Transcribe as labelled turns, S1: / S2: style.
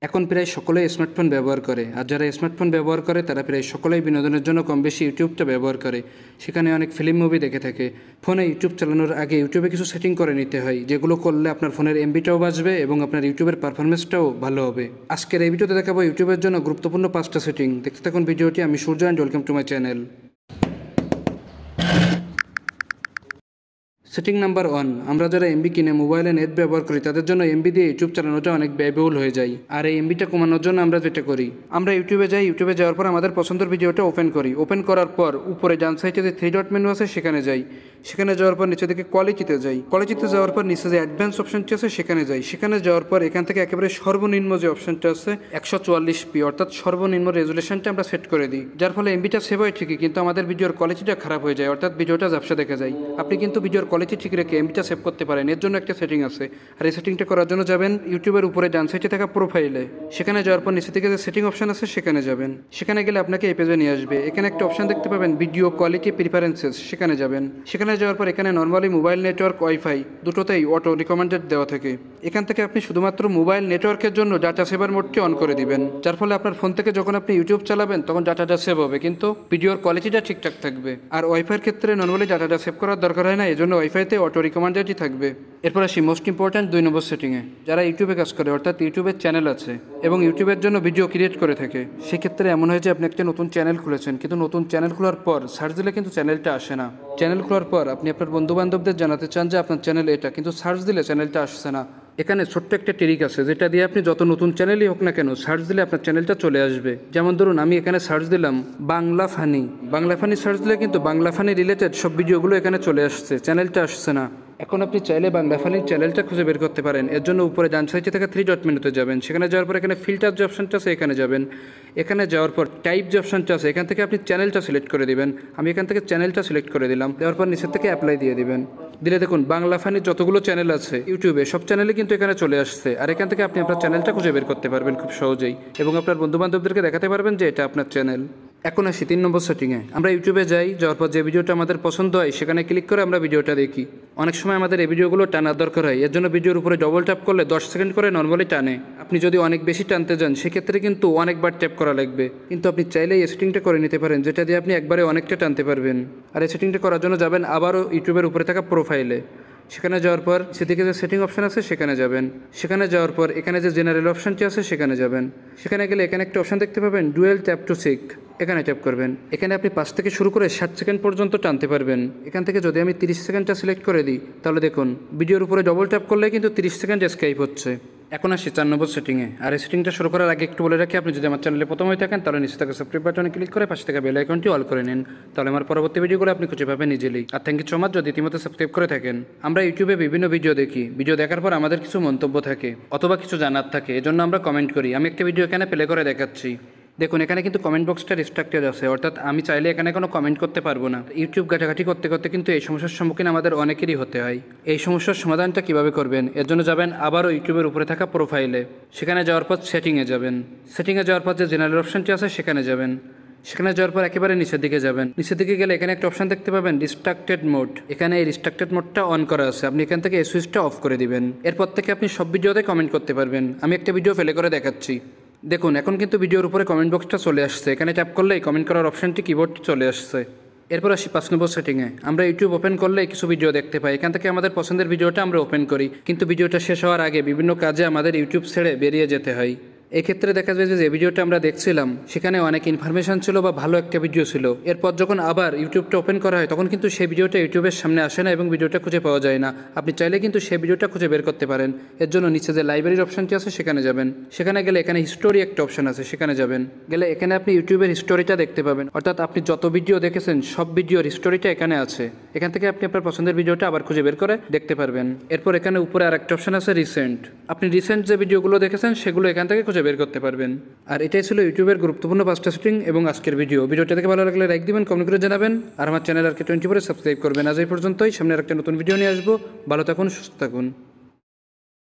S1: এখন প্রায় সকলেই স্মার্টফোন ব্যবহার করে, আর যারা স্মার্টফোন ব্যবহার করে তারা প্রায় সকলেই বিনোদনের জন্য কম বেশি ইউটিউবটা ব্যবহার করে। সেখানে অনেক ফিল্ম মুভি দেখে থাকে। ফোনে ইউটিউব চালানোর আগে ইউটিউবে কিছু সেটিং করে নিতে হয়, যেগুলো করলে আপনার ফোনের এমবিটাও বাঁচবে এবং আপনার ইউটিউবের পারফরমেন্সটাও ভালো হবে। আজকের এই ভিডিওতে দেখাবো ইউটিউবের জন্য গুরুত্বপূর্ণ 5টা সেটিং। দেখতে থাকুন ভিডিওটি। আমি Surya and welcome to my channel. Setting number 1, আমরা যারা এমবি কিনে মোবাইলে নেট ব্যবহার করি তাদের জন্য এমবি দিয়ে ইউটিউব চালানোটা অনেক ব্যয়বহুল হয়ে যায়। আর এই এমবিটা কমানোর জন্য আমরা যেটা করি, আমরা ইউটিউবে যাই। ইউটিউবে যাওয়ার পর আমাদের পছন্দের ভিডিওটা ওপেন করি। ওপেন করার পর উপরে ডান সাইডে যে 3 ডট মেনু আছে সেখানে যাই। সেখানে যাওয়ার পর নিচে দিকে কোয়ালিটিতে যাই। কোয়ালিটিতে যাওয়ার পর নিচে যে অ্যাডভান্স অপশনটি আছে সেখানে যাই। সেখানে যাওয়ার পর এখান থেকে একেবারে সর্বনিম্ন যে অপশনটা আছে 144p অর্থাৎ সর্বনিম্ন রেজুলেশনটা আমরা সেট করে দিই, যার ফলে এমবিটা সেভ হয় ঠিকই, কিন্তু আমাদের ভিডিওর কোয়ালিটিটা খারাপ হয়ে যায়, অর্থাৎ ভিডিওটা ঝাপসা দেখা যায়। আপনি কিন্তু ভিডিওর কোয়ালিটি ঠিক রেখে এমবিটা সেভ করতে পারেন। এর জন্য একটা সেটিং আছে, আর এই সেটিংটা করার জন্য যাবেন ইউটিউবের উপরে ডান সাইডে থাকা প্রোফাইলে। সেখানে যাওয়ার পর নিচে থেকে যে সেটিং অপশন আছে সেখানে যাবেন। সেখানে গেলে আপনাকে এই পেজে নিয়ে আসবে। এখানে একটা অপশন দেখতে পাবেন ভিডিও কোয়ালিটি প্রিফারেন্সেস, সেখানে যাবেন। সেখানে যাওয়ার পর এখানে নর্মালি মোবাইল নেটওয়ার্ক ওয়াইফাই দুটোতেই অটো রিকমেন্ডেড দেওয়া থাকে। এখান থেকে আপনি শুধুমাত্র মোবাইল নেটওয়ার্কের জন্য ডাটা সেভার মোডটি অন করে দিবেন, যার ফলে আপনার ফোন থেকে যখন আপনি ইউটিউব চালাবেন তখন ডাটাটা সেভ হবে, কিন্তু ভিডিওর কোয়ালিটিটা ঠিকঠাক থাকবে। আর ওয়াইফাইয়ের ক্ষেত্রে নর্মালি ডাটাটা সেভ করার দরকার হয় না, এজন্য ওয়াইফাইতে অটো রিকমেন্ডেডই থাকবে। এরপর আসি মোস্ট ইম্পর্ট্যান্ট 2 নম্বর সেটিংয়ে। যারা ইউটিউবে কাজ করে অর্থাৎ ইউটিউবের চ্যানেল আছে এবং ইউটিউবের জন্য ভিডিও ক্রিয়েট করে থাকে, সেক্ষেত্রে এমন হয় যে আপনি একটা নতুন চ্যানেল খুলেছেন, কিন্তু নতুন চ্যানেল খোলার পর সার্চ দিলে কিন্তু চ্যানেলটা আসে না। চ্যানেল খোলার পর আপনি আপনার বন্ধু বান্ধবদের জানাতে চান যে আপনার চ্যানেল এটা, কিন্তু সার্চ দিলে চ্যানেলটা আসছে না। এখানে ছোট্ট একটা ট্রিক আছে, যেটা দিয়ে আপনি যত নতুন চ্যানেলই হোক না কেন সার্চ দিলে আপনার চ্যানেলটা চলে আসবে। যেমন ধরুন আমি এখানে সার্চ দিলাম Bangla funny. Bangla funny search দিলে কিন্তু বাংলা ফানি রিলেটেড সব ভিডিওগুলো এখানে চলে আসছে, চ্যানেলটা আসছে না। এখন আপনি চাইলে বাংলা ফানির চ্যানেলটা খুঁজে বের করতে পারেন। এর জন্য উপরে ডান সাইডে থাকা 3 ডট মেনুতে যাবেন। সেখানে যাওয়ার পর এখানে ফিল্টার যে অপশনটা আছে এখানে যাবেন। এখানে যাওয়ার পর টাইপ যে অপশনটা আছে এখান থেকে আপনি চ্যানেলটা সিলেক্ট করে দিবেন। আমি এখান থেকে চ্যানেলটা সিলেক্ট করে দিলাম। দেওয়ার পর নিচের থেকে অ্যাপ্লাই দিয়ে দিবেন। দিলে দেখুন বাংলা ফানির যতগুলো চ্যানেল আছে ইউটিউবে সব চ্যানেলই কিন্তু এখানে চলে আসছে। আর এখান থেকে আপনি আপনার চ্যানেলটা খুঁজে বের করতে পারবেন খুব সহজেই, এবং আপনার বন্ধু বান্ধবদেরকে দেখাতে পারবেন যে এটা আপনার চ্যানেল। এখন আসি 3 নম্বর সেটিংয়ে। আমরা ইউটিউবে যাই, যাওয়ার পর যে ভিডিওটা আমাদের পছন্দ হয় সেখানে ক্লিক করে আমরা ভিডিওটা দেখি। অনেক সময় আমাদের এই ভিডিওগুলো টানার দরকার হয়, এর জন্য ভিডিওর উপরে ডবল ট্যাপ করলে 10 সেকেন্ড করে নর্মালি টানে। আপনি যদি অনেক বেশি টানতে যান সেক্ষেত্রে কিন্তু অনেকবার ট্যাপ করা লাগবে, কিন্তু আপনি চাইলে এই সেটিংটা করে নিতে পারেন, যেটা দিয়ে আপনি একবারে অনেকটা টানতে পারবেন। আর এই সেটিংটা করার জন্য যাবেন আবারও ইউটিউবের উপরে থাকা প্রোফাইলে। সেখানে যাওয়ার পর সেদিকে যে সেটিং অপশন আছে সেখানে যাবেন। সেখানে যাওয়ার পর এখানে যে জেনারেল অপশনটি আছে সেখানে যাবেন। সেখানে গেলে এখানে একটা অপশন দেখতে পাবেন ডুয়েল ট্যাপ টু সিক, এখানে ট্যাপ করবেন। এখানে আপনি 5 থেকে শুরু করে 60 সেকেন্ড পর্যন্ত টানতে পারবেন। এখান থেকে যদি আমি 30 সেকেন্ডটা সিলেক্ট করে দিই তাহলে দেখুন ভিডিওর উপরে ডবল ট্যাপ করলে কিন্তু 30 সেকেন্ড স্কাইপ হচ্ছে। এখন আসি 4 নম্বর সেটিংয়ে। আর এই সেটিংটা শুরু করার আগে একটু বলে রাখি, আপনি যদি আমার চ্যানেলে প্রথম হয়ে থাকেন তাহলে নিচে থাকা সাবস্ক্রাইব বাটনে ক্লিক করে পাশে থাকা বেল আইকনটি অল করে নিন, তাহলে আমার পরবর্তী ভিডিওগুলো আপনি খুঁজে পাবেন ইজিলি। আর থ্যাংক ইউ সো মাচ যদি ইতিমধ্যে সাবস্ক্রাইব করে থাকেন। আমরা ইউটিউবে বিভিন্ন ভিডিও দেখি, ভিডিও দেখার পর আমাদের কিছু মন্তব্য থাকে অথবা কিছু জানার থাকে, এজন্য আমরা কমেন্ট করি। আমি একটা ভিডিও এখানে প্লে করে দেখাচ্ছি। দেখুন এখানে কিন্তু কমেন্ট বক্সটা রেস্ট্রিক্টেড আছে, অর্থাৎ আমি চাইলে এখানে কোনো কমেন্ট করতে পারবো না। ইউটিউব ঘাটাঘাটি করতে করতে কিন্তু এই সমস্যার সম্মুখীন আমাদের অনেকেরই হতে হয়। এই সমস্যার সমাধানটা কিভাবে করবেন, এর জন্য যাবেন আবারও ইউটিউবের উপরে থাকা প্রোফাইলে। সেখানে যাওয়ার পর সেটিংয়ে যাবেন। সেটিংয়ে যাওয়ার পর যে জেনারেল অপশনটি আছে সেখানে যাবেন। সেখানে যাওয়ার পর একেবারে নিচের দিকে যাবেন। নিচের দিকে গেলে এখানে একটা অপশন দেখতে পাবেন রিস্ট্রিক্টেড মোড। এখানে এই রিস্ট্রিক্টেড মোডটা অন করা আছে, আপনি এখান থেকে এই সুইচটা অফ করে দিবেন। এরপর থেকে আপনি সব ভিডিওতে কমেন্ট করতে পারবেন। আমি একটা ভিডিও প্লে করে দেখাচ্ছি। দেখুন এখন কিন্তু ভিডিওর উপরে কমেন্ট বক্সটা চলে আসছে। এখানে ট্যাপ করলেই কমেন্ট করার অপশনটি কিবোর্ডটি চলে আসছে। এরপর আসি 5 নম্বর সেটিংয়ে। আমরা ইউটিউব ওপেন করলে কিছু ভিডিও দেখতে পাই। এখান থেকে আমাদের পছন্দের ভিডিওটা আমরা ওপেন করি, কিন্তু ভিডিওটা শেষ হওয়ার আগে বিভিন্ন কাজে আমাদের ইউটিউব ছেড়ে বেরিয়ে যেতে হয়। এক্ষেত্রে দেখা যায় যে ভিডিওটা আমরা দেখছিলাম সেখানে অনেক ইনফরমেশন ছিল বা ভালো একটা ভিডিও ছিল, এরপর যখন আবার ইউটিউবটা ওপেন করা হয় তখন কিন্তু সেই ভিডিওটা ইউটিউবের সামনে আসে না এবং ভিডিওটা খুঁজে পাওয়া যায় না। আপনি চাইলে কিন্তু সেই ভিডিওটা খুঁজে বের করতে পারেন। এর জন্য নিচে যে লাইব্রেরির অপশনটি আছে সেখানে যাবেন। সেখানে গেলে এখানে হিস্টোরি একটা অপশন আছে, সেখানে যাবেন। গেলে এখানে আপনি ইউটিউবের হিস্টোরিটা দেখতে পাবেন, অর্থাৎ আপনি যত ভিডিও দেখেছেন সব ভিডিওর হিস্টোরিটা এখানে আছে। এখান থেকে আপনি আপনার পছন্দের ভিডিওটা আবার খুঁজে বের করে দেখতে পারবেন। এরপর এখানে উপরে আরেকটা অপশন আছে রিসেন্ট। আপনি রিসেন্ট যে ভিডিওগুলো দেখেছেন সেগুলো এখান থেকে খুঁজে বের করতে পারবেন। আর এটাই ছিল ইউটিউবের গুরুত্বপূর্ণ 5টা সেটিং এবং আজকের ভিডিওটা দেখে ভালো লাগলে লাইক দিবেন, কমেন্ট করে জানাবেন, আর আমার চ্যানেল আর কে 24 সাবস্ক্রাইব করবেন। আজ এই পর্যন্তই, সামনে একটা নতুন ভিডিও নিয়ে আসবো। ভালো থাকুন, সুস্থ থাকুন।